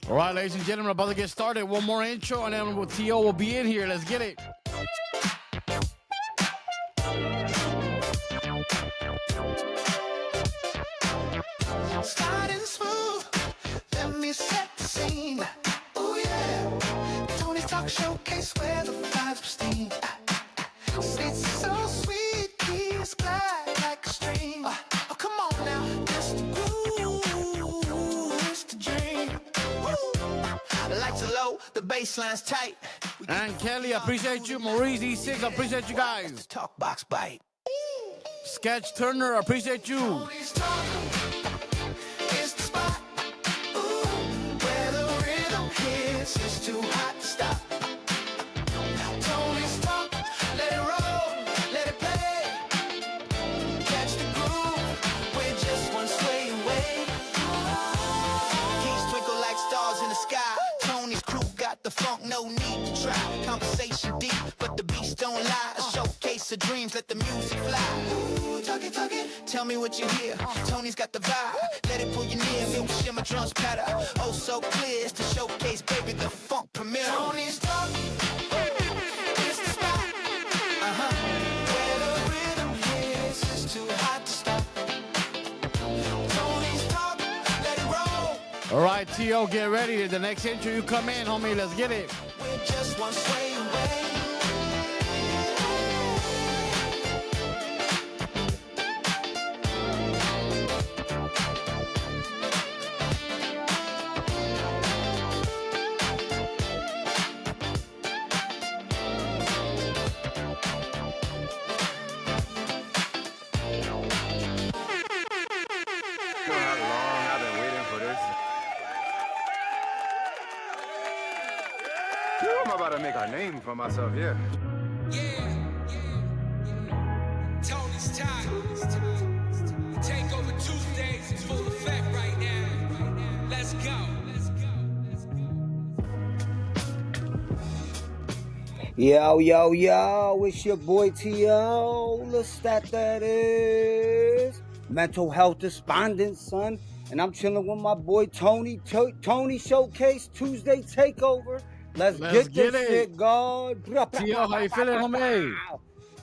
All right, ladies and gentlemen, about to get started. One more intro, and then T.O. will be in here. Let's get it. Starting smooth, let me set the scene. Oh yeah, Tony's Talk Showcase where the vibes pristine. It's so sweet, he's glide like a stream. Oh come on now, it's the groove, it's the dream. Woo. Lights are low, the bassline's tight. And Kelly, I appreciate you. Maurice E6, I appreciate you guys. Talk box bite. Sketch Turner, I appreciate you. Tony's Talk. It's the spot, ooh, where the rhythm hits, it's too hot to stop. Tony's Talk, let it roll, let it play. Catch the groove, we're just one sway away. Keys twinkle like stars in the sky. Tony's crew got the funk, no need to try. Conversation deep, but the beats don't lie. A showcase of dreams, let the music fly. Ooh, talk it, tell me what you hear. Tony's got the vibe, let it pull you near. Feel shimmer drums patter, oh so clear. It's the showcase, baby, the funk premiere. Tony's Talk, it's the spot, where the rhythm hits, it's too hot to stop. Tony's Talk, let it roll. All right, T.O., get ready. The next intro, you come in, homie. Let's get it. We're just one sway away. I'm about to make a name for myself here. Tony's time. Takeover Tuesdays is full effect right now. Let's go. Yo, it's your boy T.O. Lestat, that is. Mental health despondent, son. And I'm chilling with my boy Tony. Tony Showcase Tuesday Takeover. Let's get this shit, God. T.O., how you feeling, homie?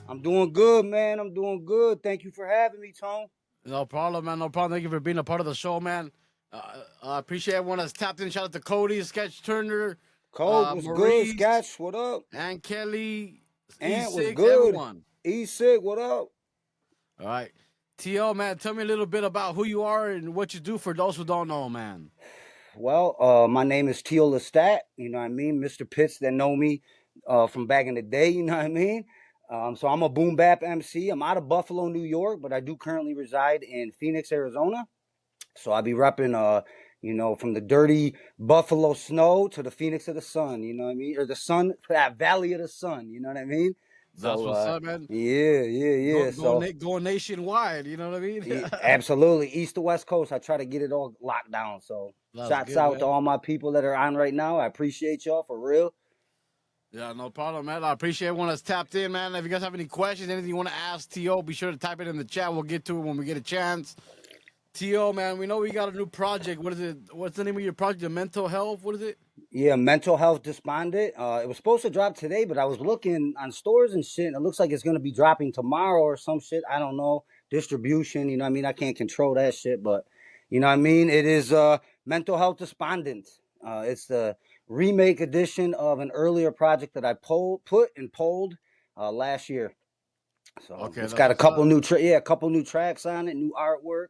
I'm doing good, man. I'm doing good. Thank you for having me, Tone. No problem, man. No problem. Thank you for being a part of the show, man. I appreciate everyone that's tapped in. Shout out to Cody, Sketch Turner, Cole, what's Maurice, good? Sketch, what up? and Kelly, And E6, what's good? everyone. E6, what up? All right. T.O., man, tell me a little bit about who you are and what you do for those who don't know, man. Well, my name is T.O. Lestat, you know what I mean? Mr. Pitts that know me from back in the day, you know what I mean? So I'm a boom bap MC. I'm out of Buffalo, New York, but I do currently reside in Phoenix, Arizona. So I be repping, from the dirty Buffalo snow to the Phoenix of the sun, you know what I mean? Or the sun, that Valley of the Sun, you know what I mean? That's what's up, man. Yeah. Going nationwide, you know what I mean? Absolutely. East to West Coast, I try to get it all locked down. So shouts out to all my people that are on right now. I appreciate y'all for real. Yeah, no problem, man. I appreciate everyone that's tapped in, man. If you guys have any questions, anything you want to ask T.O., be sure to type it in the chat. We'll get to it when we get a chance. T.O., man, we know we got a new project. What is it? What's the name of your project? The Mental Health? What is it? Yeah, Mental Health Despondent. It was supposed to drop today, but I was looking on stores and shit, and it looks like it's going to be dropping tomorrow or some shit. I don't know. Distribution, you know what I mean? I can't control that shit, but you know what I mean? It is Mental Health Despondent. It's the remake edition of an earlier project that I put and polled last year. So Okay, it's got a couple new tracks on it, new artwork,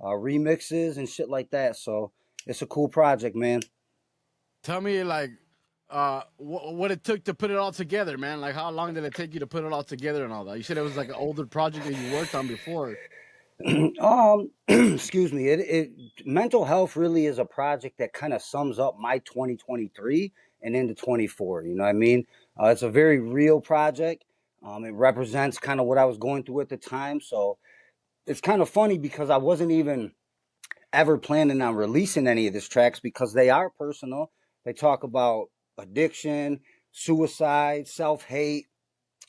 remixes and shit like that. So it's a cool project, man. Tell me, like, what it took to put it all together, man. Like, how long did it take you to put it all together and all that? You said it was like an older project that you worked on before. Excuse me. It mental health really is a project that kind of sums up my 2023 and into 24. You know what I mean? It's a very real project. It represents kind of what I was going through at the time. So it's kind of funny because I wasn't even ever planning on releasing any of these tracks because they are personal. They talk about addiction, suicide, self-hate,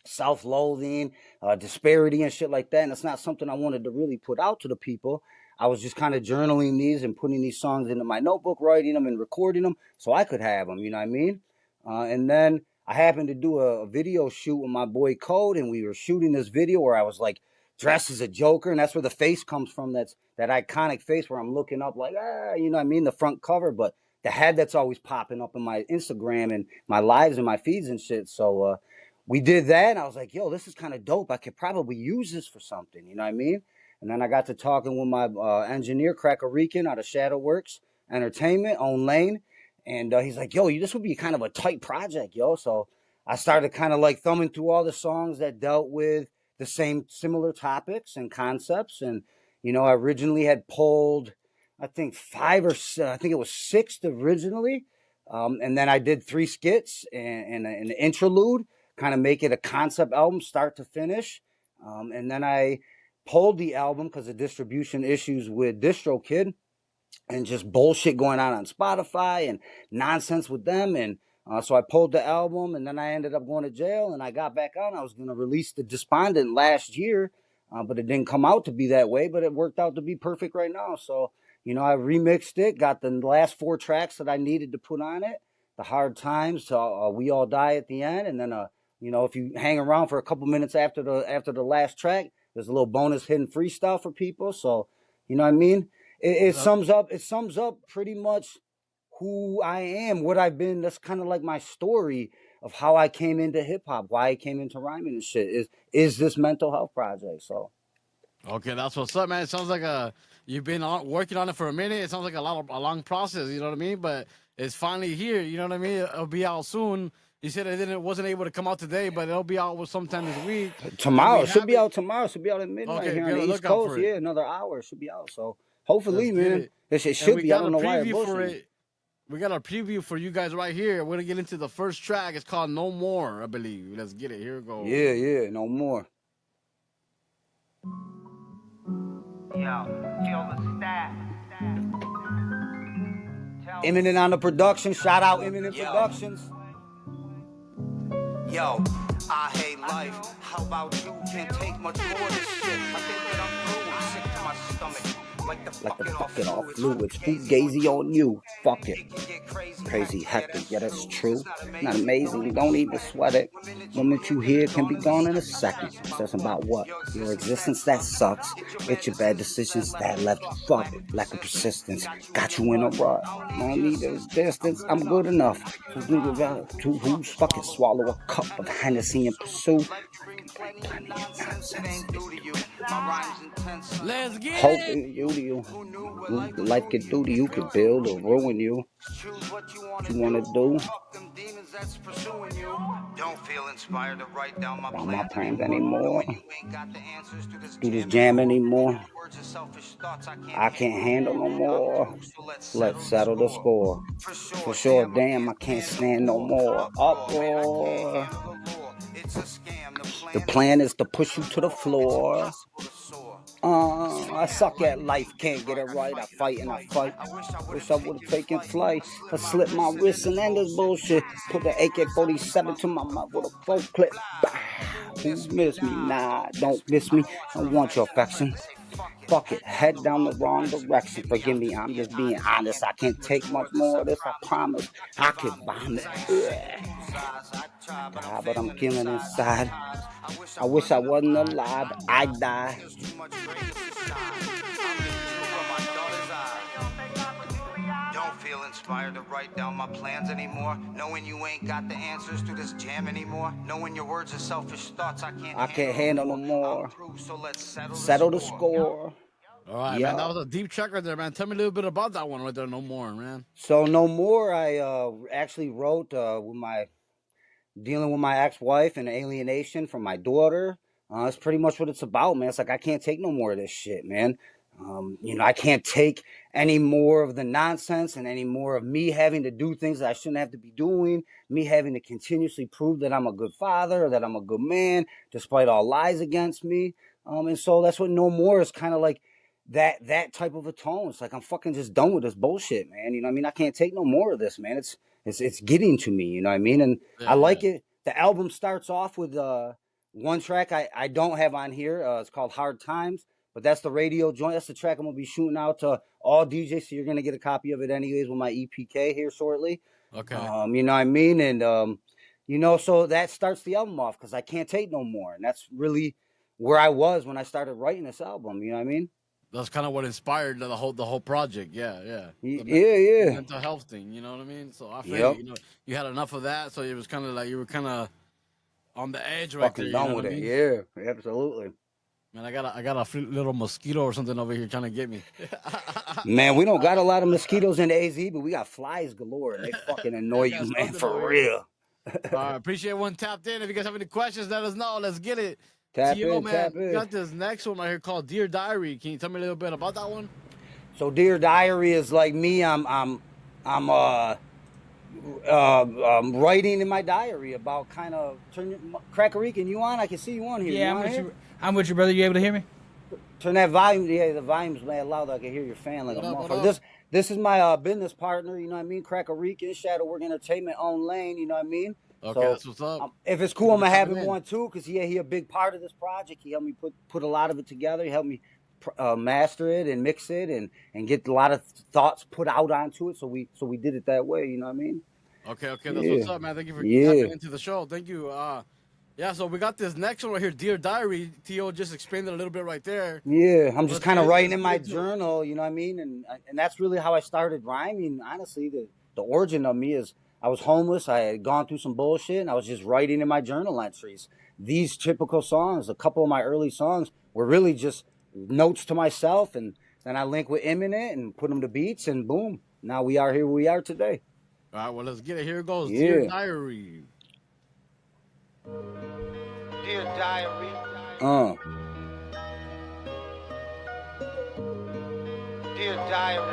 self-loathing, disparity and shit like that. And it's not something I wanted to really put out to the people. I was just kind of journaling these and putting these songs into my notebook, writing them and recording them so I could have them, you know what I mean? And then I happened to do a video shoot with my boy Code, and we were shooting this video where I was like dressed as a Joker, and that's where the face comes from. That's that iconic face where I'm looking up like, you know what I mean, the front cover, but the head that's always popping up in my Instagram and my lives and my feeds and shit. So we did that, and I was like, yo, this is kind of dope. I could probably use this for something, you know what I mean? And then I got to talking with my engineer, Cracker Rican, out of Shadowworks Entertainment, on Lane. And he's like, yo, this would be kind of a tight project, yo. So I started kind of like thumbing through all the songs that dealt with the same similar topics and concepts. And, you know, I originally had pulled, I think I think it was 6 originally. And then I did 3 skits and an interlude, kind of make it a concept album, start to finish. And then I pulled the album because of distribution issues with DistroKid and just bullshit going on Spotify and nonsense with them. And so I pulled the album, and then I ended up going to jail, and I got back on. I was going to release the Despondent last year, but it didn't come out to be that way, but it worked out to be perfect right now. So, you know, I remixed it, got the last 4 tracks that I needed to put on it, the Hard Times, We All Die at the end, and then, you know, if you hang around for a couple minutes after the last track, there's a little bonus hidden freestyle for people. So, you know what I mean? It sums up pretty much who I am, what I've been. That's kind of like my story of how I came into hip hop, why I came into rhyming and shit. Is this mental health project? So Okay, that's what's up, man. It sounds like you've been working on it for a minute. It sounds like a long process. You know what I mean? But it's finally here. You know what I mean? It'll be out soon. You said it wasn't able to come out today, but it'll be out sometime this week. tomorrow it should be out tomorrow. It should be out at midnight Okay, here be on on the the East lookout Coast. for it. Yeah, another hour it should be out. So hopefully, Let's get man, it. it And should we be. I got don't a know why preview it's for bullshit. it. We got a preview for you guys right here. We're gonna get into the first track. It's called "No More," I believe. Let's get it. Here we go. Yeah, no more. Imminent on the production. Shout out Imminent Productions. Yo, I hate life. How about you? Can't take much more of this shit. I think that I'm through. I'm sick to my stomach. Like the fucking off fluids. Fugazi on you. Fuck it. Crazy hectic. Yeah, that's true. Not amazing. Don't even sweat it. The moment you hear can be gone in a second. Stressing about what? Your existence that sucks. It's your bad decisions that left you fucked. Lack of persistence got you in a rut. No need of distance. I'm good enough. To who's fucking swallow a cup of Hennessy and pursue. Plenty of nonsense. Let's get Hope it. you to you. Life can do to you, can build or ruin you. What you wanna do? Don't feel inspired to write down my About my plans plans anymore. anymore. Do this jam anymore. I can't handle no more. Let's settle the score. For sure, damn, I can't stand no more uproar. The plan is to push you to the floor. I suck at life, can't get it right. I fight and I fight. Wish I would have taken flight. I slipped my wrist and end this bullshit. Put the AK-47 to my mouth with a full clip. Who miss me? Nah, don't miss me. I want your affection. Fuck it, head down the wrong direction. Forgive me, I'm just being honest. I can't take much more of this, I promise. I could vomit. But I'm killing inside. I wish I wasn't alive. I'd die. Don't feel inspired to write down my plans anymore. Knowing you ain't got the answers to this jam anymore. Knowing your words are selfish thoughts I can't handle no more. I'm through, so let's Settle the score. All right, Yeah. man. That was a deep track right there, man. Tell me a little bit about that one right there. "No More," man. So No More, I actually wrote dealing with my ex-wife and alienation from my daughter. That's pretty much what it's about, man. It's like I can't take no more of this shit, man. You know, I can't take any more of the nonsense and any more of me having to do things that I shouldn't have to be doing, me having to continuously prove that I'm a good father or that I'm a good man, despite all lies against me. And so that's what No More is kind of like, that type of a tone. It's like I'm fucking just done with this bullshit, man. You know what I mean? I can't take no more of this, man. It's getting to me, you know what I mean? And Yeah, I like it. The album starts off with one track I don't have on here. It's called Hard Times, but that's the radio joint. That's the track I'm gonna be shooting out to all DJs. So you're gonna get a copy of it anyways with my EPK here shortly. Okay. You know what I mean? And you know, so that starts the album off because I can't take no more, and that's really where I was when I started writing this album. You know what I mean? That's kind of what inspired the whole project. Yeah, yeah. The Yeah. mental health thing. You know what I mean? So I feel Yep. you know you had enough of that, so it was kind of like you were kind of on the edge right there. Fucking You done know with what I it. mean? Yeah, absolutely. Man, I got a little mosquito or something over here trying to get me. Man, we don't got a lot of mosquitoes in the AZ, but we got flies galore, and they fucking annoy I you, got man, something for over here. real. All right, appreciate one tapped in. If you guys have any questions, let us know. Let's get it. Tap T.O., in, man, tap we in. got this next one right here called Dear Diary. Can you tell me a little bit about that one? So, Dear Diary is like me. I'm writing in my diary about kind of Crackerican. You on? I can see you on here. Yeah, you I'm on with here? you. I'm with you, brother. You able to hear me? Turn that volume. Yeah, the volume's mad loud. I can hear your fan like What a up, what motherfucker. up? This is my business partner. You know what I mean? Crackerican, Shadow Work Entertainment, own lane. You know what I mean? Okay, So that's what's up. if it's cool, Thank I'm you gonna for have coming him in. on too, cause he a big part of this project. He helped me put a lot of it together. He helped me master it and mix it and get a lot of thoughts put out onto it. So we did it that way. You know what I mean? Okay, that's Yeah. what's up, man. Thank you for Yeah. tapping into the show. Thank you. Yeah, so we got this next one right here, Dear Diary. T.O. just explained it a little bit right there. Yeah, I'm just Let's kind of get it- writing let's in get my into it. journal, you know what I mean, and that's really how I started rhyming. Honestly, the origin of me is I was homeless. I had gone through some bullshit, and I was just writing in my journal entries. These typical songs, a couple of my early songs, were really just notes to myself, and then I linked with Imminent and put them to beats, and boom, now we are here. We are today. All right, well, let's get it. Here it goes. Yeah. Dear Diary. Dear diary, dear diary.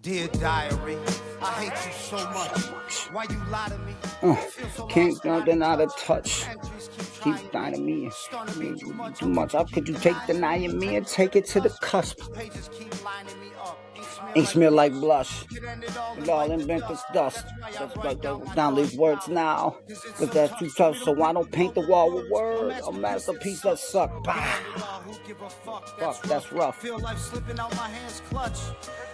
Dear diary, I hate you so much. Why you lie to me? Feel so Can't lost, not deny the touch. Entries Keep dying me. Starting to be too much. Too much. How could you take denying me and take it to the cusp? Pages keep lining me up. Ain't smell like blush. It ended all It all invented dust. That's why I don't down these words now. Cause that's too tough, so I don't paint the wall with words. A masterpiece that suck. Bah. Who give a fuck? That's rough. Feel life slipping out my hands, clutch.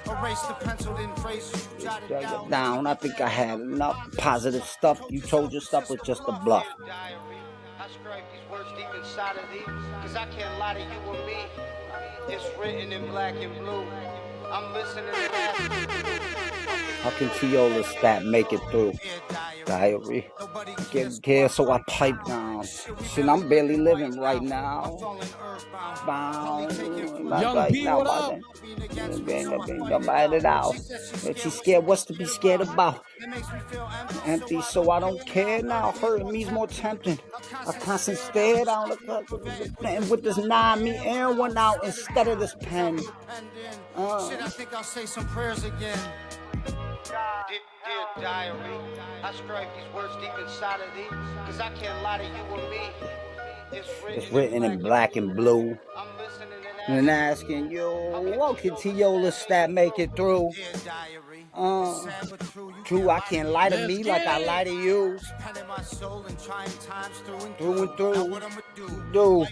Erase the pencil, then phrases you jotted Drag down. it down. I think I had enough positive stuff. You told your stuff was just a bluff. Diary, I scribe these words deep inside of thee, cause I can't lie to you and me. It's written in black and blue. I'm listening to that. How can T.O. Lestat make it through? Diary. Get care, so I pipe down. Shit, I'm barely living right now. Bound. Young P, what up? Nobody it out. If she's scared, what's to be scared about? Empty, so I don't care now. Hurting me's more tempting. I constantly stare down and with this 9 me air one out instead of this pen. Shit, I think I'll say some prayers again. Dear diary, I scribe these words deep inside of thee, cause I can't lie to you and me. It's written in black and blue. I'm listening And asking you, what can T.O. Lestat make it through? Dear diary, True, I can't lie to me like I lie to you. penning my soul and trying times through and Through and through. Now what I'ma do? Do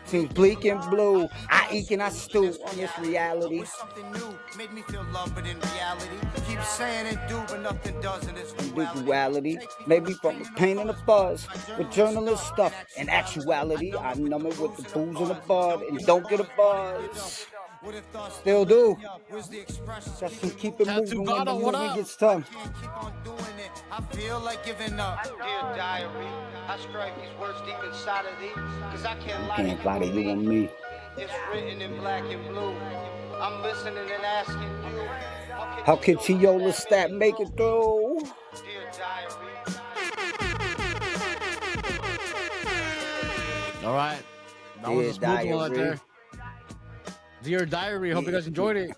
seems bleak and blue. I eat and I stew on this reality. With something new, made me feel love, but in reality, keep saying and do, but nothing does in this Visuality, maybe from the pain and the buzz. With journalist stuff and actuality, I numb it with the booze and the bud and don't get a buzz. Still do. Just to keep it moving when the what movie up? gets tough. Can't keep on doing it. I feel like giving up. Dear diary, I scribe these words deep inside of thee, cause I can't lie Can't lie to you and me. It's written in black and blue. I'm listening and asking you, How can T.O. Lestat make it through? dear diary? All right. That was a smooth one right Diary. there. Dear Diary. Hope you guys enjoyed it.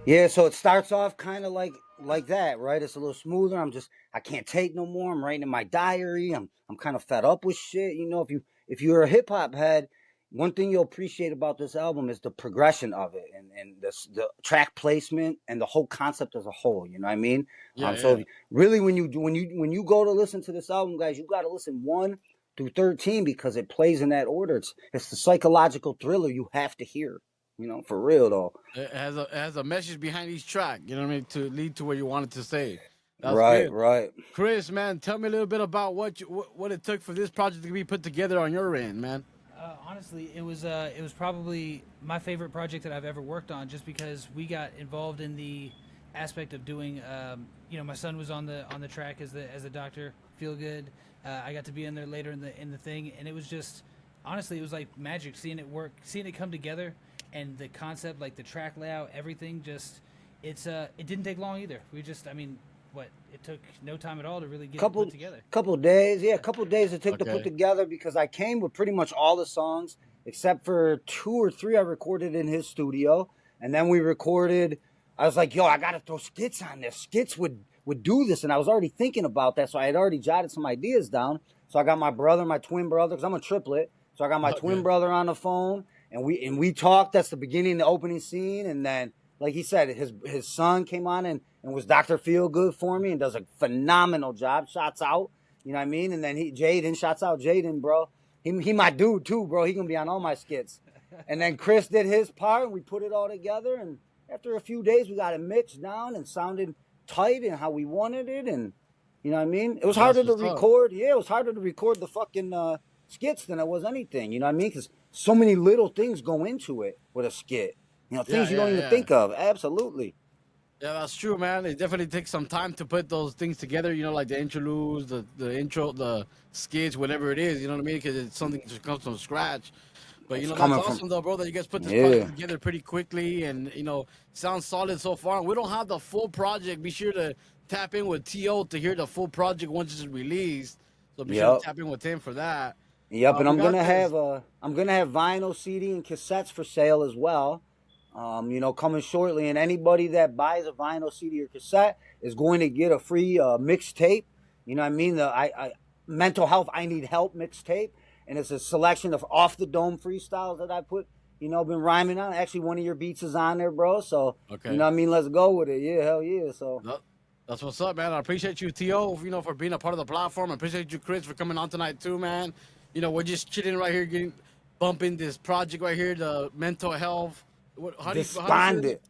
Yeah, so it starts off kind of like that, right? It's a little smoother. I can't take no more. I'm writing in my diary. I'm kind of fed up with shit. You know, if you're a hip hop head, one thing you'll appreciate about this album is the progression of it and the track placement and the whole concept as a whole. You know what I mean? Yeah, So yeah. really, when you go to listen to this album, guys, you got to listen 1 through 13 because it plays in that order. It's the psychological thriller you have to hear. You know, for real though. It has a message behind each track. You know what I mean? To lead to what you wanted to say. That's Right, good. right. Chris, man, tell me a little bit about what it took for this project to be put together on your end, man. Honestly, it was probably my favorite project that I've ever worked on, just because we got involved in the aspect of doing. My son was on the track as the doctor. Feel good. I got to be in there later in the thing, and it was just honestly, it was like magic seeing it work, seeing it come together, and the concept, like the track layout, everything. Just it didn't take long either. It took no time at all to really get it put together. Couple days, yeah, couple days it took to put Okay. together because I came with pretty much all the songs except for 2 or 3 I recorded in his studio, and then we recorded. I was like, yo, I gotta throw skits on this. Skits would do this, and I was already thinking about that, so I had already jotted some ideas down. So I got my twin brother, because I'm a triplet. So I got my twin brother on the phone, and we talked. That's the beginning, the opening scene, and then, like he said, his son came on and was Dr. Feelgood for me and does a phenomenal job. Shots out, you know what I mean? And then shouts out Jaden, bro. He my dude too, bro. He gonna be on all my skits. And then Chris did his part, and we put it all together. And after a few days, we got it mixed down and sounded tight and how we wanted it. And you know what I mean? It was harder to record. Yeah, it was harder to record the fucking skits than it was anything. You know what I mean? Because so many little things go into it with a skit. You know, things you don't even think of. Absolutely. Yeah, that's true, man. It definitely takes some time to put those things together. You know, like the interludes, the intro, the skits, whatever it is. You know what I mean? Because it's something that just comes from scratch. But you know, that's awesome though, bro. That you guys put this project together pretty quickly, and sounds solid so far. We don't have the full project. Be sure to tap in with To to hear the full project once it's released. So be sure to tap in with him for that. Yep, and I'm gonna have vinyl, CD, and cassettes for sale as well. Coming shortly, and anybody that buys a vinyl, CD, or cassette is going to get a free mixtape. You know what I mean? The mental health, I need help mixtape, and it's a selection of off the dome freestyles that I put. Been rhyming on. Actually, one of your beats is on there, bro. So you know what I mean? Let's go with it. Yeah, hell yeah. So. That's what's up, man. I appreciate you, To, for being a part of the platform. I appreciate you, Chris, for coming on tonight too, man. We're just chilling right here, bumping this project right here, the mental health. Despondent.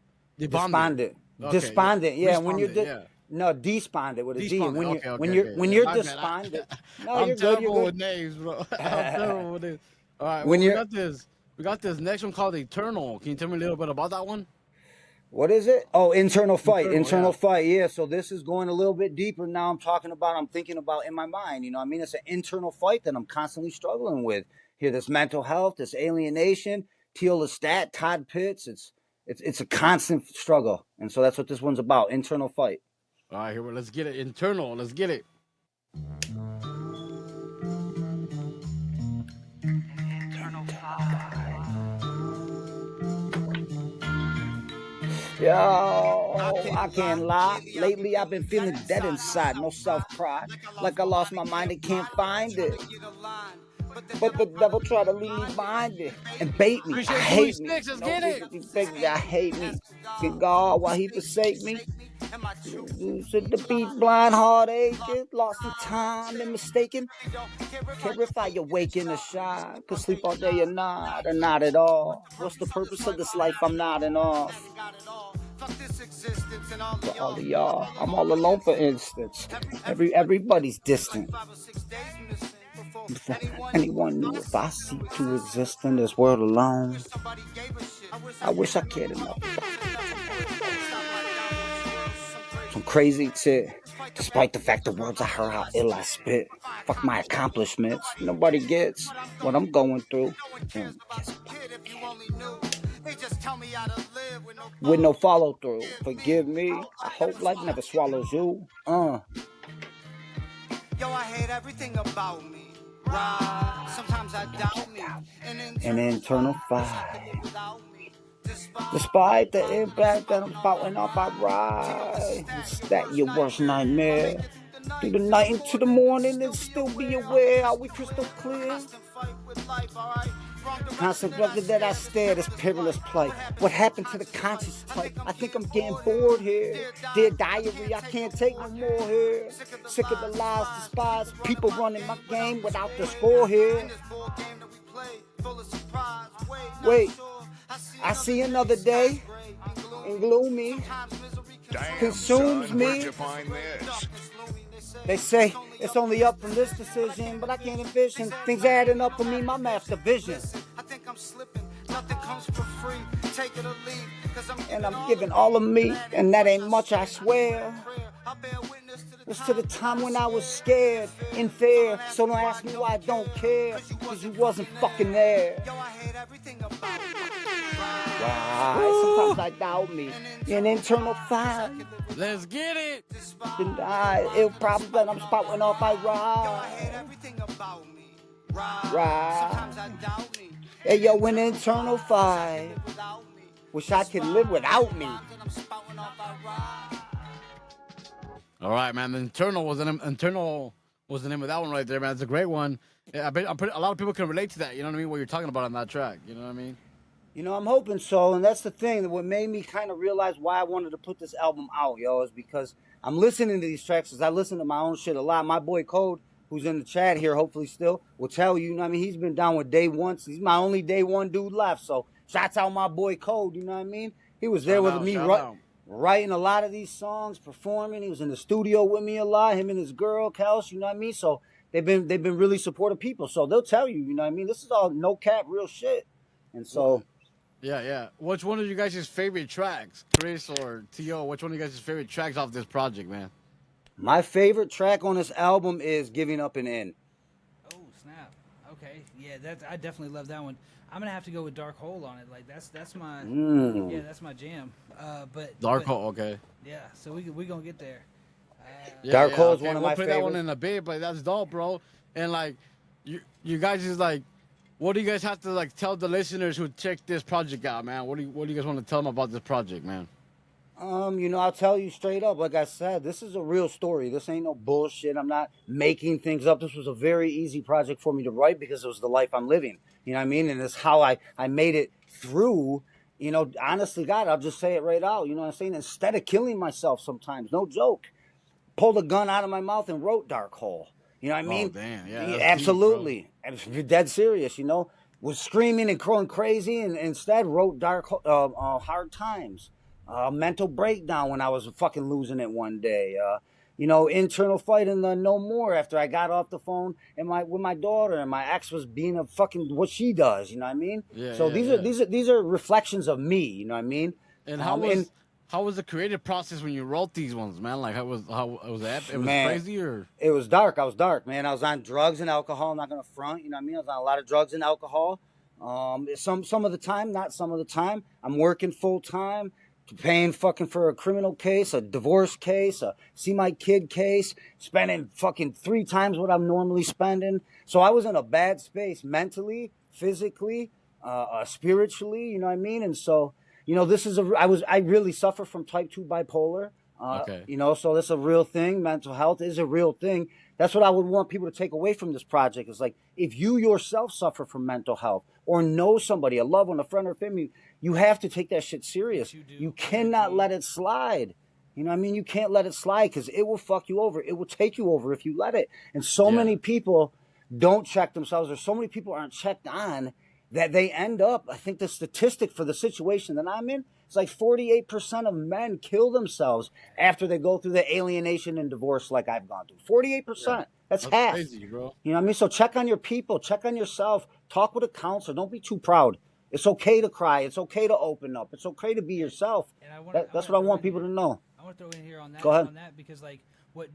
Okay, yeah. When you're no, despondent with a D. When you're despondent, no, you're good. You're good with names, bro. I'm terrible with names. All right, we got this next one called Eternal. Can you tell me a little bit about that one? What is it? Oh, Internal Fight. Yeah. So this is going a little bit deeper now. I'm thinking about in my mind. You know what I mean? It's an internal fight that I'm constantly struggling with. Here, this mental health, this alienation. Lestat, Todd Pitts. It's a constant struggle, and so that's what this one's about. Internal fight. All right, here, let's get it. Internal. Let's get it. Internal fight. Yo, I can't lie. Lately, I've been feeling dead inside. No self-pride. Like I lost my mind and can't find it. But the devil tried to leave me blinded and bait me. I hate me. I hate me. Get God while he forsake me. Should the beat blind heart aches, lost in time and mistaken. Care if I awaken or shine, could sleep all day or not at all. What's the purpose of this life I'm nodding off? For all of y'all, I'm all alone for instance. Everybody's distant. Before anyone knew if I seek to exist in this world alone, I wish I cared enough. Some crazy shit, despite the fact the words I heard how ill I spit. Fuck my accomplishments, nobody gets what I'm going through. With no follow through, forgive me, I hope life never swallows you. Yo, I hate everything about me. Right. Sometimes I doubt me. An internal fight. Despite the impact that I'm fighting off, I rise. Is that your worst nightmare? Through the night into the morning and still be aware. Are we crystal clear? Constant record that I stare, this perilous plight. What happened to the conscious type? I think I'm getting bored here. Dear diary, I can't take no more here. Sick of the lies, despise. People running my game without the score here. Wait, I see another day, and gloomy consumes me. They say it's only up from this decision, but I can't envision things adding up for me, my master vision. And I'm giving all of me, and that ain't much, I swear. It's to the time when I was scared and fair, so don't ask me why I don't care, cause you wasn't fucking there. Right, sometimes I doubt me, an internal fire. Let's get it. Deny ill problems that I'm spouting off, I ride. Right. Hey yo, an internal fire. Wish I could live without me. All right, man. The internal was the name of that one right there, man. It's a great one. Yeah, a lot of people can relate to that. You know what I mean? What you're talking about on that track. You know what I mean? You know, I'm hoping so, and that's the thing. That what made me kind of realize why I wanted to put this album out, yo, is because I'm listening to these tracks. As I listen to my own shit a lot. My boy Code, who's in the chat here, hopefully still, will tell you. You know what I mean? He's been down with day one. He's my only day one dude left. So shouts out my boy Code. You know what I mean? He was there with me writing a lot of these songs, performing. He was in the studio with me a lot. Him and his girl Kels. You know what I mean? So they've been really supportive people. So they'll tell you. You know what I mean? This is all no cap, real shit. And so. Yeah. Which one of you guys' favorite tracks, Chris or T.O.? Which one of you guys' favorite tracks off this project, man? My favorite track on this album is "Giving Up and In." Oh snap! Okay, yeah, I definitely love that one. I'm gonna have to go with Dark Hole on it. Like that's my that's my jam. But Dark Hole, okay. Yeah, so we gonna get there. Dark Hole is one of my favorites. We'll play that one in a bit, but that's dope, bro. And like, you guys is like. What do you guys have to like tell the listeners who check this project out, man? What do you guys want to tell them about this project, man? You know, I'll tell you straight up. Like I said, this is a real story. This ain't no bullshit. I'm not making things up. This was a very easy project for me to write because it was the life I'm living. You know what I mean? And it's how I made it through. You know, honestly, God, I'll just say it right out. You know what I'm saying? Instead of killing myself sometimes, no joke, pulled a gun out of my mouth and wrote Dark Hole. You know what I mean? Oh, damn. Yeah, absolutely. Deep, dead serious, you know. Was screaming and growing crazy and instead wrote Hard Times. Mental breakdown when I was fucking losing it one day. You know, internal fight and the no more after I got off the phone and with my daughter and my ex was being a fucking what she does, you know what I mean? Yeah. So these are reflections of me, you know what I mean? And how was the creative process when you wrote these ones, man? Like, how was that? It was crazy, or it was dark. I was dark, man. I was on drugs and alcohol. I'm not gonna front, you know what I mean? I was on a lot of drugs and alcohol. Some of the time, not some of the time. I'm working full time, paying fucking for a criminal case, a divorce case, a see my kid case, spending fucking 3 times what I'm normally spending. So I was in a bad space mentally, physically, spiritually. You know what I mean? And so. You know, I really suffer from type 2 bipolar. Okay. You know, so that's a real thing. Mental health is a real thing. That's what I would want people to take away from this project. Is like, if you yourself suffer from mental health or know somebody, a loved one, a friend or family, you have to take that shit serious. You cannot let it slide. You know what I mean? You can't let it slide because it will fuck you over. It will take you over if you let it. And so many people don't check themselves, or so many people aren't checked on, that they end up, I think the statistic for the situation that I'm in, it's like 48% of men kill themselves after they go through the alienation and divorce like I've gone through. 48%. That's half. Crazy, bro. You know what I mean? So check on your people. Check on yourself. Talk with a counselor. Don't be too proud. It's okay to cry. It's okay to open up. It's okay to be yourself. That's what I want people to know. I want to throw in here on that. Go ahead. On that because like what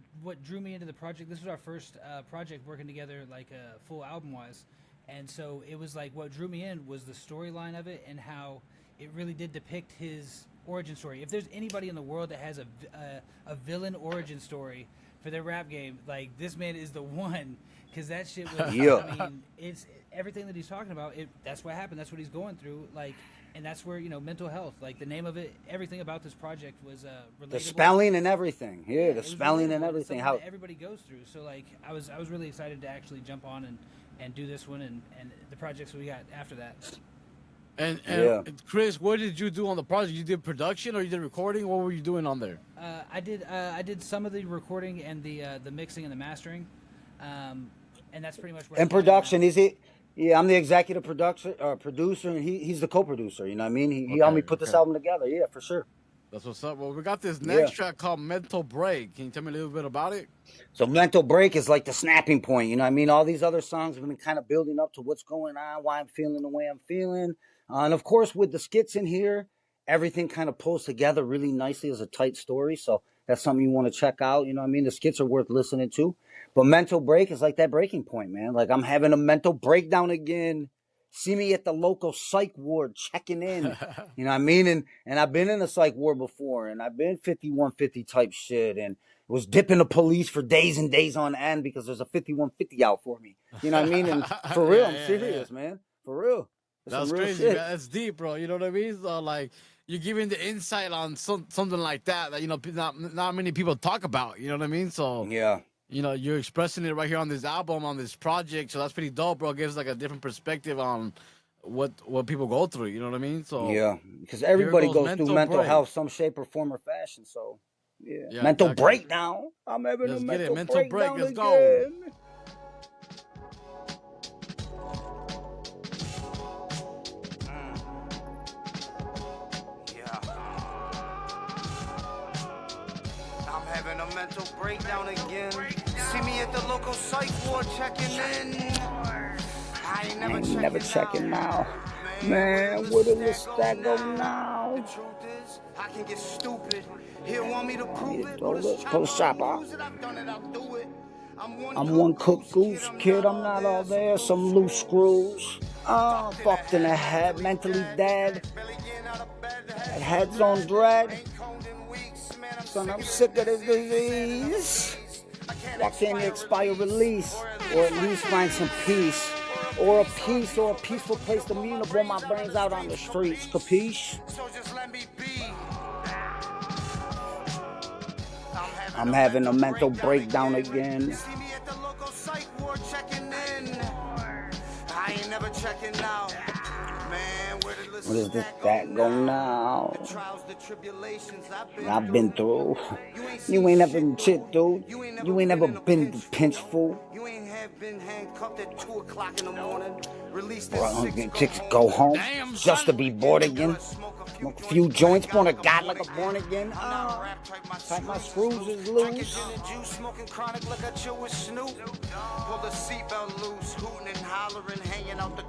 drew me into the project. This was our first project working together, like full album wise. And so it was like what drew me in was the storyline of it and how it really did depict his origin story. If there's anybody in the world that has a villain origin story for their rap game, like this man is the one, because that shit was. I mean, it's everything that he's talking about. That's what happened. That's what he's going through. Like, and that's where mental health. Like the name of it, everything about this project was relatable. The spelling and everything. Yeah, the spelling and everything. How everybody goes through. So like, I was really excited to actually jump on and and do this one and the projects we got after that. And Yeah. Chris, what did you do on the project? You did production or you did recording? What were you doing on there? I did some of the recording and the mixing and the mastering, and that's pretty much where I And came in now. production, is it? Yeah, I'm the executive producer, and he's the co-producer. You know what I mean? He helped me Okay, put this okay. album together. Yeah, for sure. That's what's up. Well, we got this Yeah. next track called Mental Break. Can you tell me a little bit about it? So mental break is like the snapping point. You know what I mean? All these other songs have been kind of building up to what's going on, why I'm feeling the way I'm feeling. And of course, with the skits in here, everything kind of pulls together really nicely as a tight story. So that's something you want to check out. You know what I mean? The skits are worth listening to. But mental break is like that breaking point, man. Like I'm having a mental breakdown again. See me at the local psych ward checking in. You know what I mean? And I've been in a psych ward before, and I've been 5150 type shit, and was dipping the police for days and days on end because there's a 5150 out for me. You know what I mean? And for real, I'm serious, man. For real. That's That's some real crazy, shit. man. That's deep, bro. You know what I mean? So, like, you're giving the insight on something like that you know not many people talk about. You know what I mean? So Yeah. you know you're expressing it right here on this album, on this project. So that's pretty dope, bro. It gives like a different perspective on what people go through. You know what I mean? So Yeah. Because here everybody goes goes through Mental mental Break. health, some shape or form or fashion. So, yeah. Yeah, Mental exactly. breakdown. I'm having Let's a get it. mental Mental break. breakdown Let's go. again. I'm having a mental breakdown again. See me at the local psych ward checking in. I ain't I never ain't never checking now. Man, where the Lestat go now? The truth is, I can get stupid. He'll want me to prove it. Throw Put a the chopper, shop I'll out. lose it. I've done it, I'll do it. I'm one cook goose kid, I'm not all there. Some loose screws. Fucked in the head, mentally dead. Heads on dread. Son, I'm sick of this disease. Why can't you expire release? Or at least find some peace. Or a peace or a peaceful place to meet up, roll my brains out on the streets. Capiche? So just let me be. I'm having a mental breakdown again. See me at the local psych ward checking in. I ain't never checking out. Man, where did What is this that go now? The trials, the tribulations I've been through. seen You ain't never shit, been shit, dude. You ain't You ain't never in a been the pinch fool. You ain't have been handcuffed at 2 o'clock in the morning. Released Or at 6 chicks go home Damn, just to be bored again. Smoke a few joints, born a god like a born again. Type my screws is loose. Smoking chronic like I chill with Snoop. Pull the seatbelt loose, hooting and hollering, hanging out the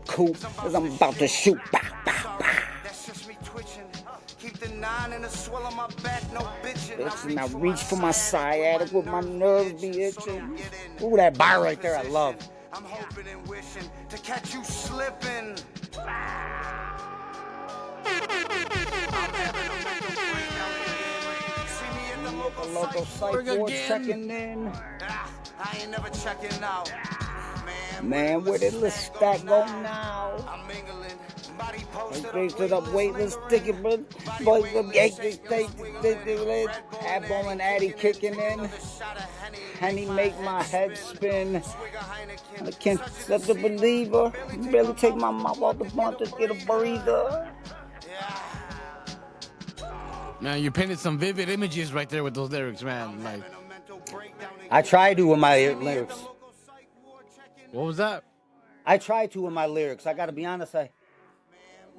coop. Cause I'm about to shoot. Bow, bow, bow. That's just me twitching. Keep the 9 and a swell on my back, no bitching. Listen, I reach for my sciatic with my nerves be itching. Ooh, that bar right there I love. I'm hoping and wishing to catch you slipping. See me in the A local psych ward checking in. I ain't never checking out. Man, where did Lestat go now? I'm mingling. Body posted Raised it up, weightless, sticking, but boys from Yankees, Apple and Addy kicking in. Henny make my head spin. I can't accept the believer. Barely take my mouth off the blunt to get a breather. Man, you painted some vivid images right there with those lyrics, man. Like, I try to with my lyrics. what was that? I try to with my lyrics. I gotta be honest.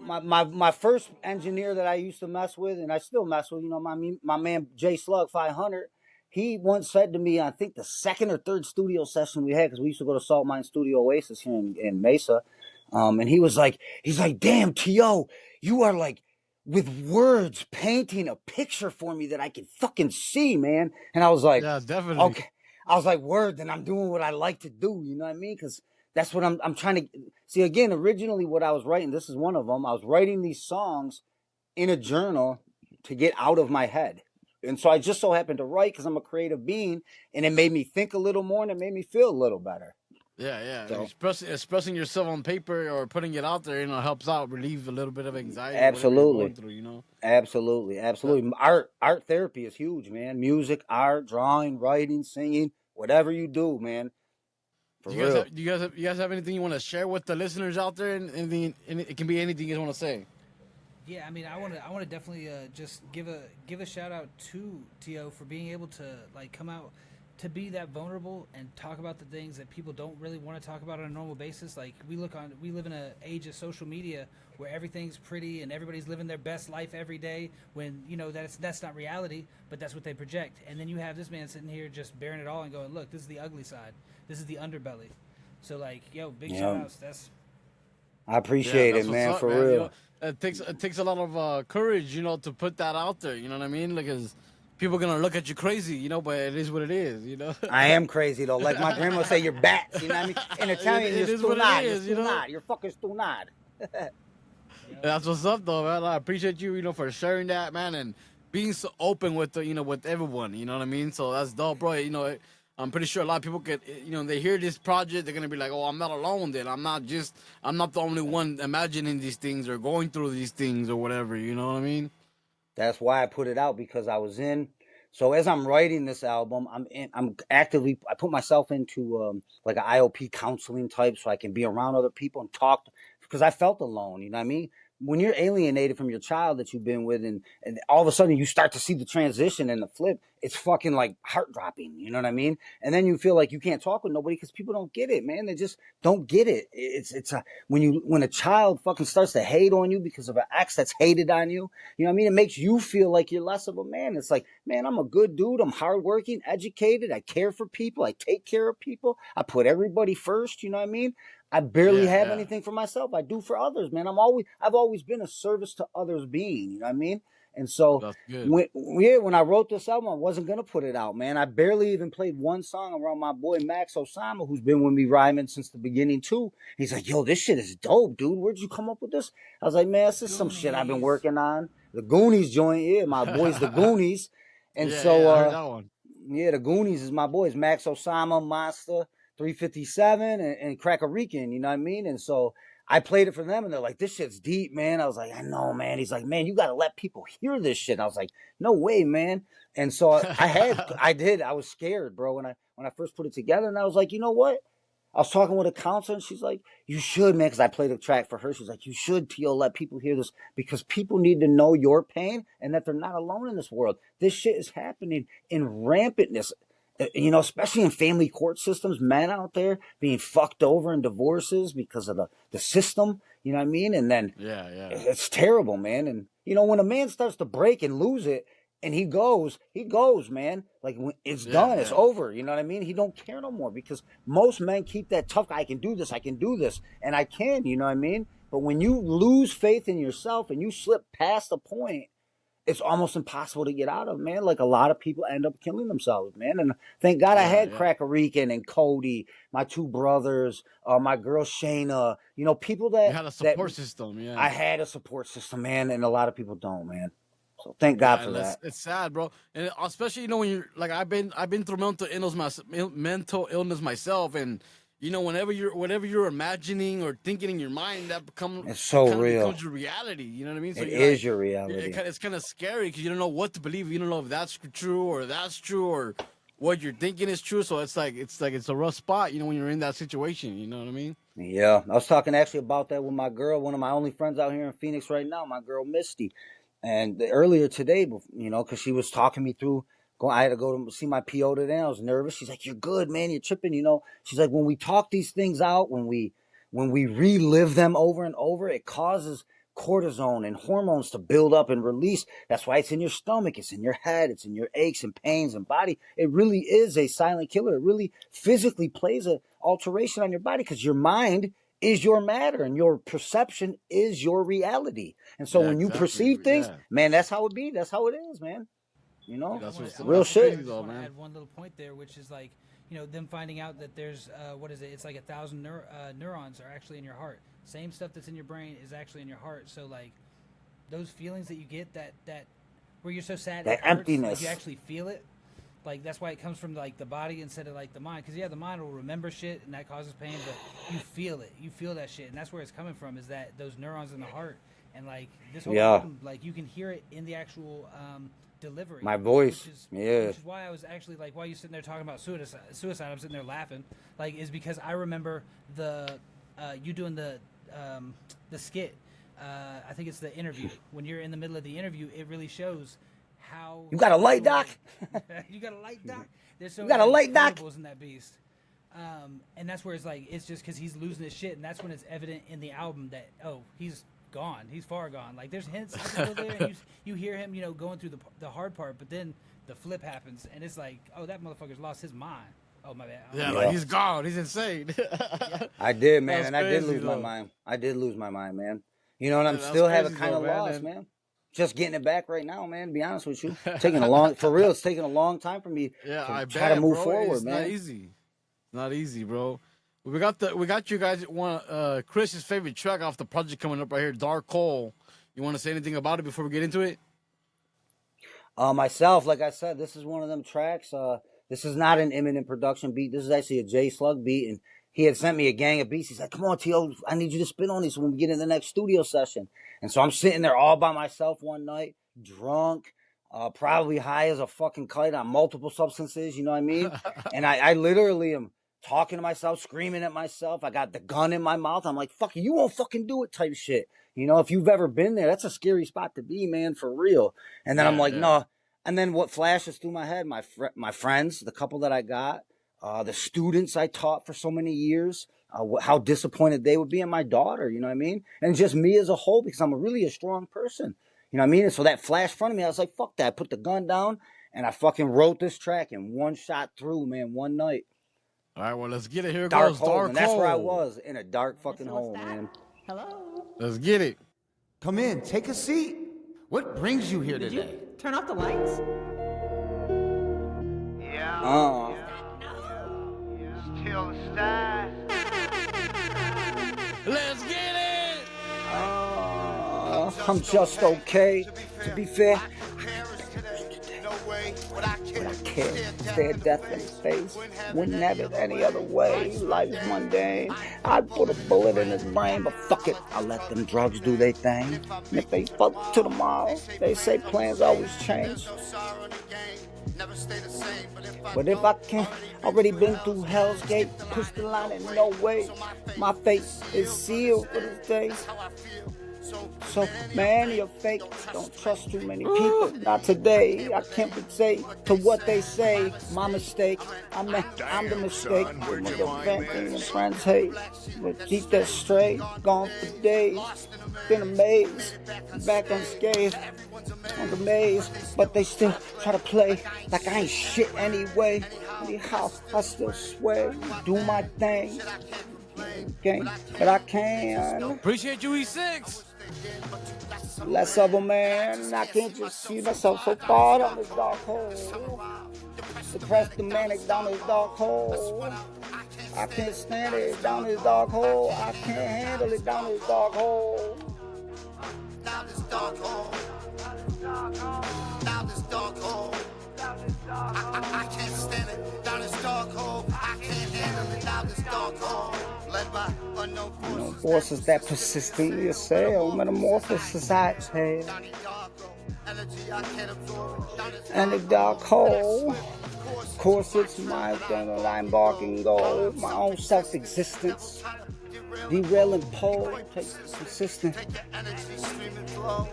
My first engineer that I used to mess with, and I still mess with, you know, my man J Slug 500. He once said to me, I think the second or third studio session we had, because we used to go to Salt Mine Studio Oasis here in Mesa, and he's like, damn, T.O., you are like with words painting a picture for me that I can fucking see, man. And I was like, Yeah, definitely. okay. I was like, word, then I'm doing what I like to do, you know what I mean? Because that's what I'm trying to see. Again, originally what I was writing, this is one of them. I was writing these songs in a journal to get out of my head. And so I just so happened to write because I'm a creative being, and it made me think a little more and it made me feel a little better. Yeah, yeah. So- Expressing yourself on paper or putting it out there, you know, helps out, relieve a little bit of anxiety. Absolutely. Whatever you're going through, you know. Absolutely. Art therapy is huge, man. Music, art, drawing, writing, singing, whatever you do, man. For Do you guys real. have you guys have anything you want to share with the listeners out there? And anything, it can be anything you want to say. Yeah, I mean, I want to definitely just give a shout out to To for being able to like come out to be that vulnerable and talk about the things that people don't really want to talk about on a normal basis. Like we live in an age of social media where everything's pretty and everybody's living their best life every day. When you know that's not reality, but that's what they project. And then you have this man sitting here just bearing it all and going, "Look, this is the ugly side. This is the underbelly." So like, yo, big shout Yeah. outs. That's I Yeah, appreciate it, that's what's man. up, For man. You know, real. it takes a lot of courage, you know, to put that out there. You know what I mean? Like, 'cause people are gonna look at you crazy, you know, but it is what it is, you know. I am crazy though. Like my grandma say, you're bats. You know what I mean? In Italian, it you're is what it stunad. You're is, you know. stunad. You're fucking stunad. That's what's up, though, man. I appreciate you, you know, for sharing that, man, and being so open with the, you know, with everyone. You know what I mean? So that's dope, bro. You know, I'm pretty sure a lot of people could, you know, they hear this project, they're gonna be like, oh, I'm not alone. Then I'm not the only one imagining these things or going through these things or whatever. You know what I mean? That's why I put it out because I was in. So as I'm writing this album, I'm actively. I put myself into like an IOP counseling type, so I can be around other people and talk. Because I felt alone. You know what I mean? When you're alienated from your child that you've been with, and all of a sudden you start to see the transition and the flip, it's fucking like heart dropping. You know what I mean? And then you feel like you can't talk with nobody because people don't get it, man. They just don't get it. It's a, when a child fucking starts to hate on you because of an ex that's hated on you. You know what I mean? It makes you feel like you're less of a man. It's like, man, I'm a good dude. I'm hardworking, educated. I care for people. I take care of people. I put everybody first. You know what I mean? I barely Yeah, have yeah. anything for myself. I do for others, man. I've always been a service to others being. You know what I mean? And so That's good. when I wrote this album, I wasn't gonna put it out, man. I barely even played one song around my boy Max Osama, who's been with me rhyming since the beginning too. He's like, "Yo, this shit is dope, dude. Where'd you come up with this?" I was like, "Man, this is some shit I've been Goonies. working on." The Goonies joint, yeah, my boys, the Goonies, and Yeah, so yeah, I heard that one. yeah, the Goonies is my boys, Max Osama, Monster, 357, and Crackerican, you know what I mean? And so I played it for them, and they're like, "This shit's deep, man." I was like, "I know, man." He's like, "Man, you got to let people hear this shit." I was like, "No way, man." And so I was scared, bro, when I first put it together, and I was like, "You know what?" I was talking with a counselor, and she's like, "You should, man," because I played a track for her. She's like, "You should, Tio, let people hear this because people need to know your pain and that they're not alone in this world. This shit is happening in rampantness, you know, especially in family court systems. Men out there being fucked over in divorces because of the system. You know what I mean? And then Yeah, yeah, it's terrible, man. And you know, when a man starts to break and lose it, and he goes, man. Like when it's yeah, done, it's yeah. over. You know what I mean? He don't care no more because most men keep that tough. I can do this. I can do this, and I can. You know what I mean? But when you lose faith in yourself and you slip past the point, it's almost impossible to get out of, man. Like a lot of people end up killing themselves, man. And thank God I Yeah, had yeah. Crackerican and Cody, my two brothers, my girl Shayna. You know, people You that had a that support system, yeah. I had a support system, man, and a lot of people don't, man. So thank God Yeah, for and that. it's sad, bro. And especially, you know, when you're like, I've been through mental illness myself, and you know, whatever you're imagining or thinking in your mind, It's it so kind of real. becomes your reality. You know what I mean? So It you're like, is your reality. it's kind of scary because you don't know what to believe. You don't know if that's true or that's true or what you're thinking is true. So it's a rough spot, you know, when you're in that situation. You know what I mean? Yeah, I was talking actually about that with my girl, one of my only friends out here in Phoenix right now, my girl Misty. And earlier today, you know, because she was talking me through. I had to go to see my PO today. I was nervous. She's like, "You're good, man. You're tripping." You know, she's like, "When we talk these things out, when we relive them over and over, it causes cortisone and hormones to build up and release. That's why it's in your stomach, it's in your head, it's in your aches and pains and body. It really is a silent killer. It really physically plays an alteration on your body because your mind is your matter and your perception is your reality. And so Yeah, when you exactly. perceive things, Yeah, man, that's how it be. That's how it is, man. You know, I real that's shit. crazy just though, want to man. add one little point there, which is like, you know, them finding out that there's what is it? It's like 1,000 neurons are actually in your heart. Same stuff that's in your brain is actually in your heart. So like, those feelings that you get that where you're so sad That it hurts, like emptiness. you actually feel it. Like that's why it comes from like the body instead of like the mind. Because yeah, the mind will remember shit and that causes pain, but you feel it. You feel that shit, and that's where it's coming from. Is that those neurons in the heart, and like this whole Yeah. album, like you can hear it in the actual delivery. My voice, yeah. Which is why I was actually like, while you sitting there talking about suicide, I'm sitting there laughing, like, is because I remember you doing the skit. I think it's the interview. When you're in the middle of the interview, it really shows how You got a light, Doc? You got a light, Doc? There's so You got a many light, Doc? quotables in that beast. And that's where it's like, it's just because he's losing his shit, and that's when it's evident in the album that, oh, he's gone, he's far gone. Like, there's hints there, and you hear him, you know, going through the hard part, but then the flip happens, and it's like, oh, that motherfucker's lost his mind. Oh, my bad. Yeah, like he's gone. He's insane. I did, man, That's and I did crazy, lose my though. mind. I did lose my mind, man. You know, and I'm that's still having crazy, kind of though, man, lost, and- man. Just getting it back right now, man. To be honest with you, taking a long, for real, it's taking a long time for me Yeah, to I try bet, to move bro. forward, It's man. not easy. Not easy, bro. We got you guys one Chris's favorite track off the project coming up right here, Dark Hole. You want to say anything about it before we get into it? Myself, like I said, this is one of them tracks. This is not an imminent production beat. This is actually a J Slug beat, and he had sent me a gang of beats. He's like, "Come on, T.O., I need you to spin on these when we get in the next studio session." And so I'm sitting there all by myself one night, drunk, probably high as a fucking kite on multiple substances. You know what I mean? And I literally am talking to myself, screaming at myself. I got the gun in my mouth. I'm like, "Fuck you won't fucking do it," type shit. You know, if you've ever been there, that's a scary spot to be, man, for real. And then I'm like, no. And then what flashes through my head, my friends, the couple that I got, the students I taught for so many years, how disappointed they would be, and my daughter, you know what I mean? And just me as a whole, because I'm really a strong person, you know what I mean? And so that flashed in front of me, I was like, fuck that, I put the gun down, and I fucking wrote this track in one shot through, man, one night. All right, well, let's get it. Here it Dark goes. hole, Dark and that's where I Hole. was, in a dark fucking hole, man. Hello. Let's get it. Come in, take a seat. What brings you here Did today? you turn off the lights? Uh, Still the style. Let's get it. I'm just okay, to be fair. But I Can't stare death in the face. Wouldn't have it any other way. Life's mundane. I'd put a bullet in his brain, but fuck it. I'll let them drugs do their thing. And if they fuck to tomorrow, they say plans always change. But if I can't, already been through Hell's Gate, pushed the line in no way. My fate is sealed for this day. So, man, you're fake. Don't trust too many people. Not today. I can't say to what they say. My mistake. I'm the mistake. With my venting and friends hate. But keep that straight. Gone for days. Been amazed. Back unscathed. On the maze. But they still try to play like I ain't shit anyway. Anyhow, I still swear. Do my thing. Game, but I can. Appreciate you, E6. Less of a man. I can't just see myself so far down this dark hole. Depressed the manic down this dark hole. I can't stand it down this dark hole. I can't handle it down this dark hole. Down this dark hole. Down this dark hole. I can't stand it. Down this dark hole. I can't handle it. Down this dark hole. Led by unknown No forces. forces that persist in your cell. Metamorphosis I exhale. Down the dark hole. Energy I can't absorb. Down this And the dark hole. Of course, it's my thing that I embark and go. My own self-existence. Derailing pole. Takes consistent. energy streaming flow.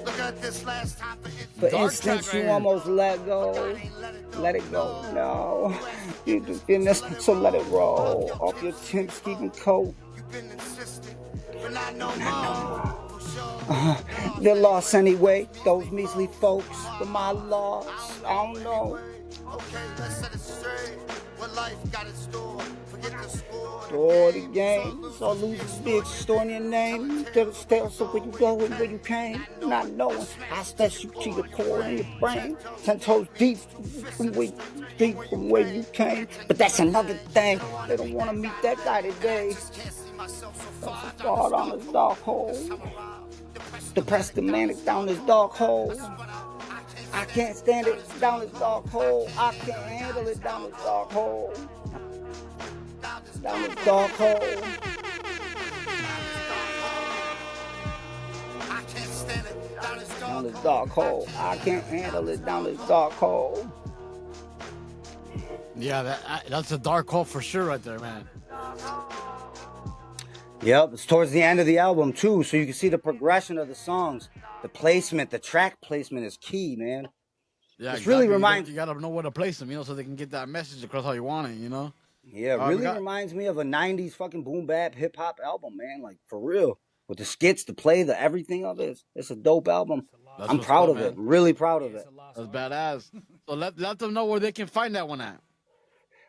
Look at this last time For Dark instance, track you right here. almost let go. Let it go. No. You do fitness, so let it roll. Off your Tim's keeping coat. You've been insistent, but not no more. For sure. They're lost anyway, those measly folks. But my loss, I don't know. Okay, let's set it straight. What life got in store? Forget the score. Or the game, so losers be extorting your name. Tell the tale, so where you go and where you came. Not knowing, I special to your core in your brain. 10 toes deep from where you came. But that's another thing. They don't want to meet that guy today. Far down this dark hole. Depressed and manic down this dark hole. I can't stand it down this dark hole. I can't handle it down this dark hole. Down this dark hole. I can't stand it. Down this Down down this dark hole. I can't handle it down this dark hole. Yeah, that's a dark hole for sure right there, man. Yep, it's towards the end of the album too, so you can see the progression of the songs. The placement, the track placement is key, man. Yeah, It's really You gotta know where to place them, so they can get that message across how you want it, Yeah, it really reminds me of a 90s fucking boom bap hip hop album, man. Like, for real. With the skits, the play, the everything of it. It's a dope album. I'm proud of it. I'm really proud of it. That's badass. So let them know where they can find that one at.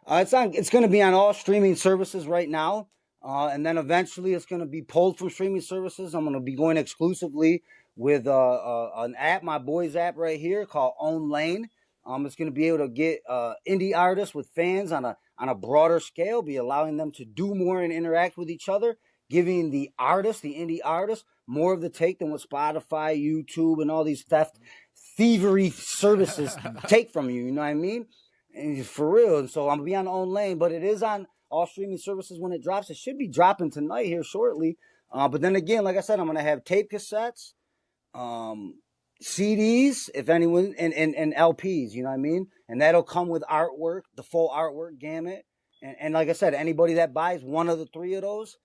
It's going to be on all streaming services right now. And then eventually it's going to be pulled from streaming services. I'm going to be going exclusively with an app, my boy's app right here called Own Lane. It's going to be able to get indie artists with fans on a broader scale, be allowing them to do more and interact with each other, giving the indie artists, more of the take than what Spotify, YouTube, and all these thievery services take from you. You know what I mean? And for real. And so I'm going to be on Own Lane, but it is on all streaming services when it drops. It should be dropping tonight here shortly. But then again, like I said, I'm going to have tape cassettes, CDs, if anyone, and LPs, you know what I mean? And that'll come with artwork, the full artwork gamut. And like I said, anybody that buys one of the three of those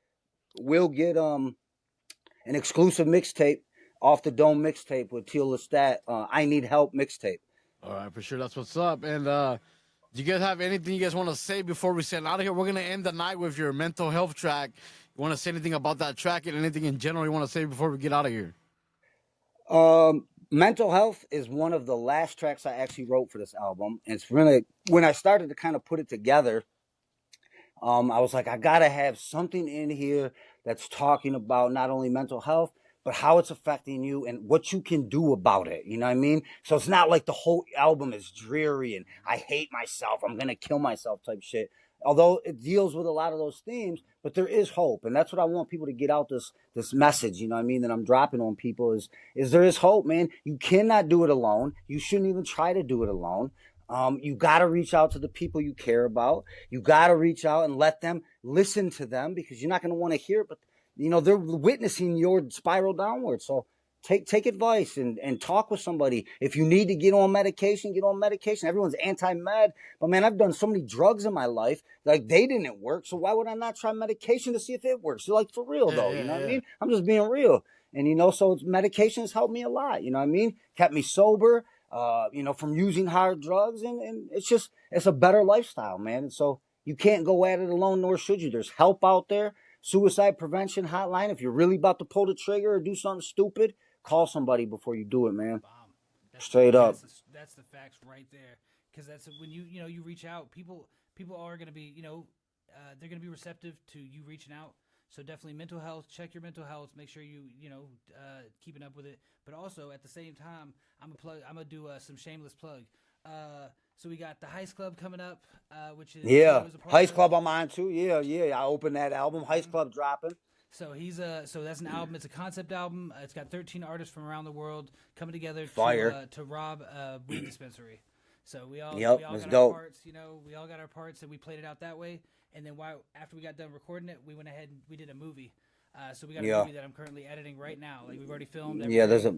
will get an exclusive mixtape off the Dome mixtape with Teal Lestat, I Need Help mixtape. All right, for sure. That's what's up. And do you guys have anything you guys want to say before we send out of here? We're going to end the night with your mental health track. You want to say anything about that track and anything in general you want to say before we get out of here? Mental Health is one of the last tracks I actually wrote for this album. And it's really, when I started to kind of put it together, I was like, I got to have something in here that's talking about not only mental health, but how it's affecting you and what you can do about it. You know what I mean? So it's not like the whole album is dreary and I hate myself, I'm going to kill myself type shit. Although it deals with a lot of those themes, but there is hope. And that's what I want people to get out this message, you know what I mean, that I'm dropping on people is there is hope, man. You cannot do it alone. You shouldn't even try to do it alone. You got to reach out to the people you care about. You got to reach out and let them listen to them because you're not going to want to hear it, but they're witnessing your spiral downward. So take advice and talk with somebody. If you need to get on medication, get on medication. Everyone's anti-med. But man, I've done so many drugs in my life. Like they didn't work. So why would I not try medication to see if it works? So like for real though, you know what I mean? I'm just being real. And so medication has helped me a lot. You know what I mean? Kept me sober, from using hard drugs. And it's a better lifestyle, man. And so you can't go at it alone, nor should you. There's help out there. Suicide prevention hotline. If you're really about to pull the trigger or do something stupid, call somebody before you do it, man. Straight up. That's the facts right there. Because that's when you reach out, people are going to be, they're going to be receptive to you reaching out. So definitely mental health, check your mental health, make sure you keeping up with it. But also at the same time, I'm going to do some shameless plug. So we got the Heist Club coming up, which is Heist Club I'm on too. Yeah. I opened that album. Heist Club dropping. So so that's an album. It's a concept album. It's got 13 artists from around the world coming together to rob a weed dispensary. So we all got our parts. We all got our parts, and we played it out that way. And then after we got done recording it, we went ahead and we did a movie. So we got a movie that I'm currently editing right now. Like we've already filmed. Yeah, there's a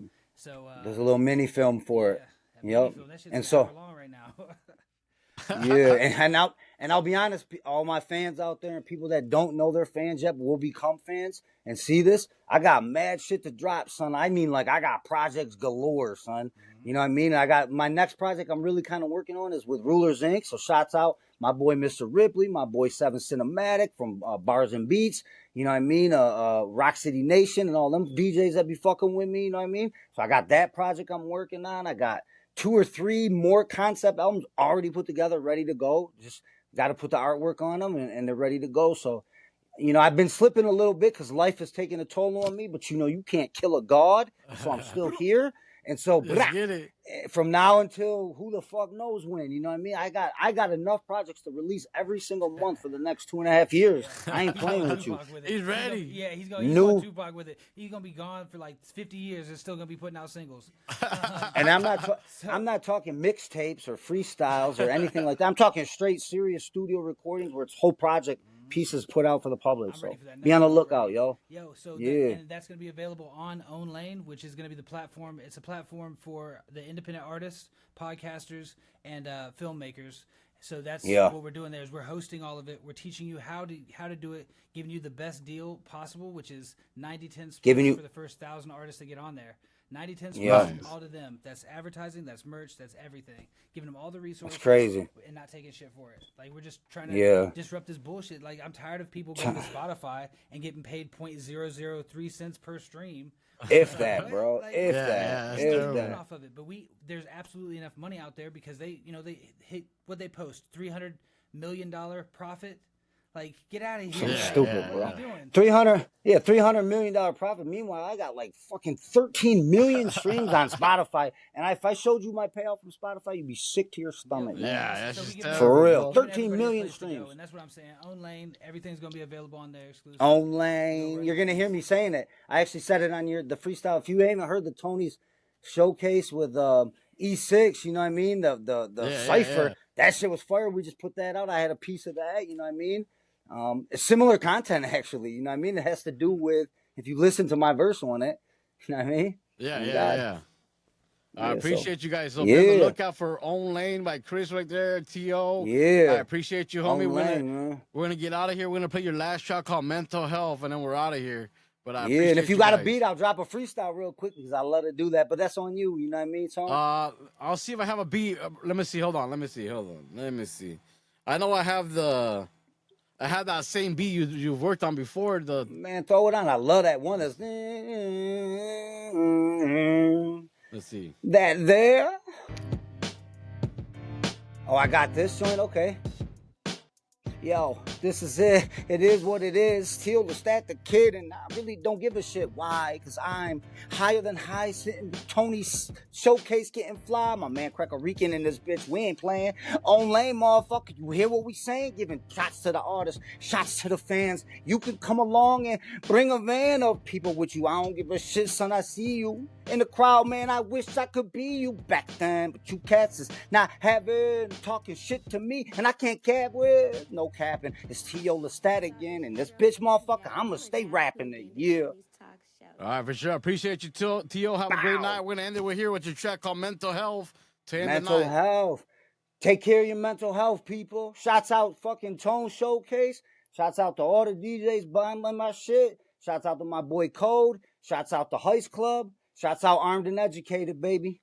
little mini film for it. Yep. And so long right now. yeah, and I'll be honest, all my fans out there and people that don't know they're fans yet but will become fans and see this, I got mad shit to drop, son. I mean, like I got projects galore, son. Mm-hmm. You know what I mean? I got my next project I'm really kind of working on is with Rulers Inc. So shouts out my boy Mr. Ripley, my boy 7 Cinematic from Bars and Beats. You know what I mean? Rock City Nation and all them DJs that be fucking with me. You know what I mean? So I got that project I'm working on. I got 2 or 3 more concept albums already put together, ready to go. Just got to put the artwork on them, and they're ready to go. So, I've been slipping a little bit because life has taken a toll on me. But, you can't kill a god, so I'm still here. And so, from now until who the fuck knows when, you know what I mean? I got enough projects to release every single month for the next 2.5 years. I ain't playing with you. He's ready. He's going Tupac with it. He's going to be gone for like 50 years and still going to be putting out singles. And I'm not talking mixtapes or freestyles or anything like that. I'm talking straight serious studio recordings where it's whole project pieces put out for the public. I'm So ready for that. be on the Next lookout, week. yo. So Yeah. and that's going to be available on OwnLane, which is going to be the platform. It's a platform for the independent artists, podcasters, and filmmakers. So that's what we're doing there. Is we're hosting all of it. We're teaching you how to do it, giving you the best deal possible, which is 90-10 splits for the first 1,000 artists to get on there. 90-10 splits, all to them. That's advertising, that's merch, that's everything. Giving them all the resources. That's crazy. And not taking shit for it. Like, we're just trying to disrupt this bullshit. Like, I'm tired of people going to Spotify and getting paid 0.003 cents per stream. If that, bro. Like, If that. Off of it. But there's absolutely enough money out there because they hit what they post, $300 million profit. Like, get out of here. Stupid, bro. What are you doing? $300 million profit. Meanwhile, I got like fucking 13 million streams on Spotify. And if I showed you my payout from Spotify, you'd be sick to your stomach. Yeah, So that's we just give for real. everybody 13 a million place to go, streams. and that's what I'm saying. OwnLane, everything's going to be available on there exclusively. OwnLane. You're going to hear me saying it. I actually said it on the freestyle. If you haven't heard the Tony's showcase with E6, you know what I mean? The cipher. That shit was fire. We just put that out. I had a piece of that, you know what I mean? It's similar content, actually. You know what I mean? It has to do with, if you listen to my verse on it, you know what I mean? Yeah. I appreciate you guys. So yeah. be on the lookout for OwnLane by Chris right there, T.O. Yeah. I appreciate you, homie. OwnLane, We're gonna get out of here. We're gonna play your last track called Mental Health, and then we're out of here. But I and if you got guys. a beat, I'll drop a freestyle real quick because I love to do that. But that's on you. You know what I mean, Tony? I'll see if I have a beat. Let me see. Hold on. Let me see. I know I have that same beat you've worked on before. Man, throw it on. I love that one. That's Let's see. that there. Oh, I got this joint. Okay. Yo, this is it. It is what it is. Till Lestat the kid, and I really don't give a shit. Why? Because I'm higher than high, sitting with Tony's showcase getting fly. My man Cracker Rican in this bitch. We ain't playing. OwnLane, motherfucker. You hear what we saying? Giving shots to the artists, shots to the fans. You can come along and bring a van of people with you. I don't give a shit, son. I see you in the crowd, man. I wish I could be you back then, but you cats is not having talking shit to me, and I can't cap with no capping. It's T.O. Lestat again, and this bitch motherfucker, I'ma stay rapping it, yeah. All right, for sure. Appreciate you, T.O. Have a great night. We're gonna end it here with your track called Mental Health. Mental health. Take care of your mental health, people. Shouts out fucking Tone Showcase. Shouts out to all the DJs buying my shit. Shouts out to my boy Code. Shouts out to Heist Club. Shouts out Armed and Educated, baby.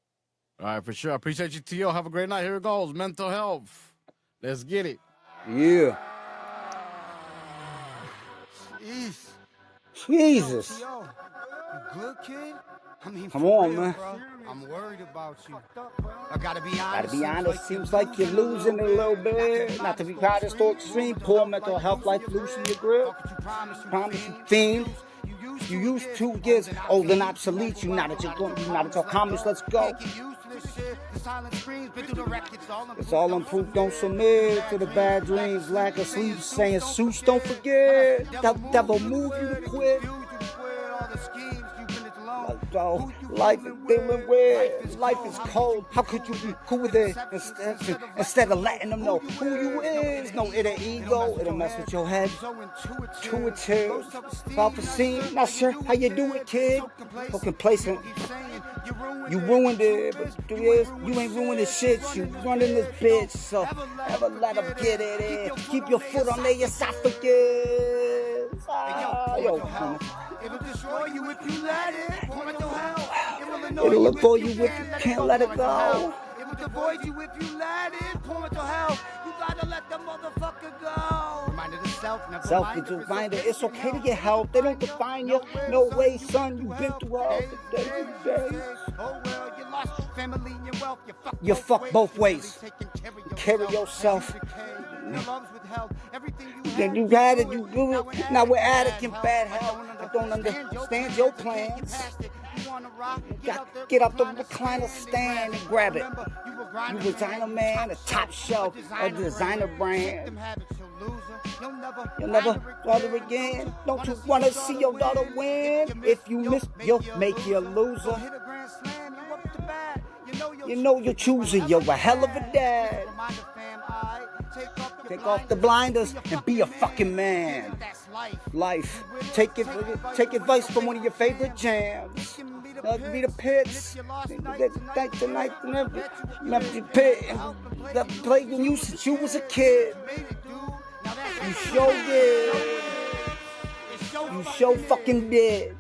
All right, for sure. Appreciate you, T.O. Have a great night. Here it goes. Mental health. Let's get it. Yeah. Jesus. Yo, you good, kid? I mean, Come on, real, man. Bro. I'm worried about you. I gotta be honest. Gotta be honest, seems like you're losing a little bit. Not to be proud of store extreme, poor mental health life loosen your grip. Promise you fiend. You used to get old and obsolete. You not at your comments, let's go. It's all improved, don't submit to the bad dreams, lack of sleep, saying Seuss, don't forget. Devil move you to quit. So life is dealing with. Life is cold. How could you be cool with it instead of letting them know who you is? No, it'll ego. It'll mess with your head. Intuitive. Self-esteem. Not sure how you do it, kid. So complacent. You ruined it, but the truth is, you ain't ruining shit. You running this bitch. So never let them get it in. Keep your foot on their esophagus. Yo, It'll destroy you if you let it. Mental health. it'll avoid you if you can't let it go. It will avoid you if you let it. Mental health. You gotta let the motherfucker go. Reminded of self, never Self mind is reminder. It's okay to get help. They don't define you. No way, son. You've been through all the days. Oh well, you lost your family and your wealth. You fuck both ways. Carry yourself. Then you had it, you do it. Now we're addict in bad health. I don't understand your plans. Get up the recliner stand and grab it. You designer man, a top shelf, a designer brand. You'll never daughter again. Don't you wanna see your daughter win? If you miss, you'll make you a loser. You know you're choosing, you're a hell of a dad. Take off the blinders and be a fucking man. That's life. Life. Take advice from one of your favorite jams. Be the pits. Tonight, the pit. That played when you since you was a kid. You sure did. You sure fucking did.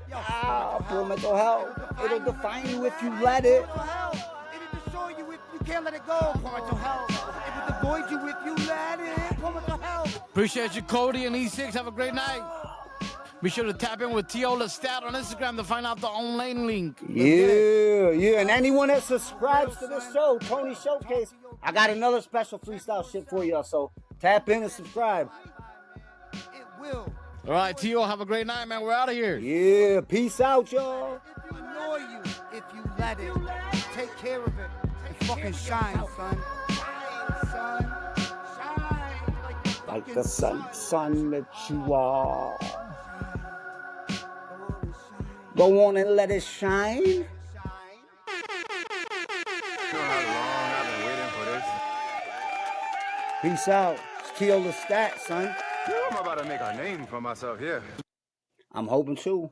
Poor mental health. It'll define you if you let it. It'll destroy you if you can't let it go. Poor mental health. It will avoid you if you let it. Poor mental health. Appreciate you, Cody and E6. Have a great night. Be sure to tap in with T.O. Lestat on Instagram to find out the online link. Yeah. And anyone that subscribes to this show, Tony Showcase, I got another special freestyle shit for y'all. So tap in and subscribe. It will. All right, T.O., have a great night, man. We're out of here. Yeah, peace out, y'all. Annoy you if you let it. Take care of it. And fucking shine, son. Shine. Like the sun that you are. Go on and let it shine. You know how long I've been waiting for this? Peace out. It's T.O. Lestat, son. I'm about to make a name for myself here. I'm hoping too.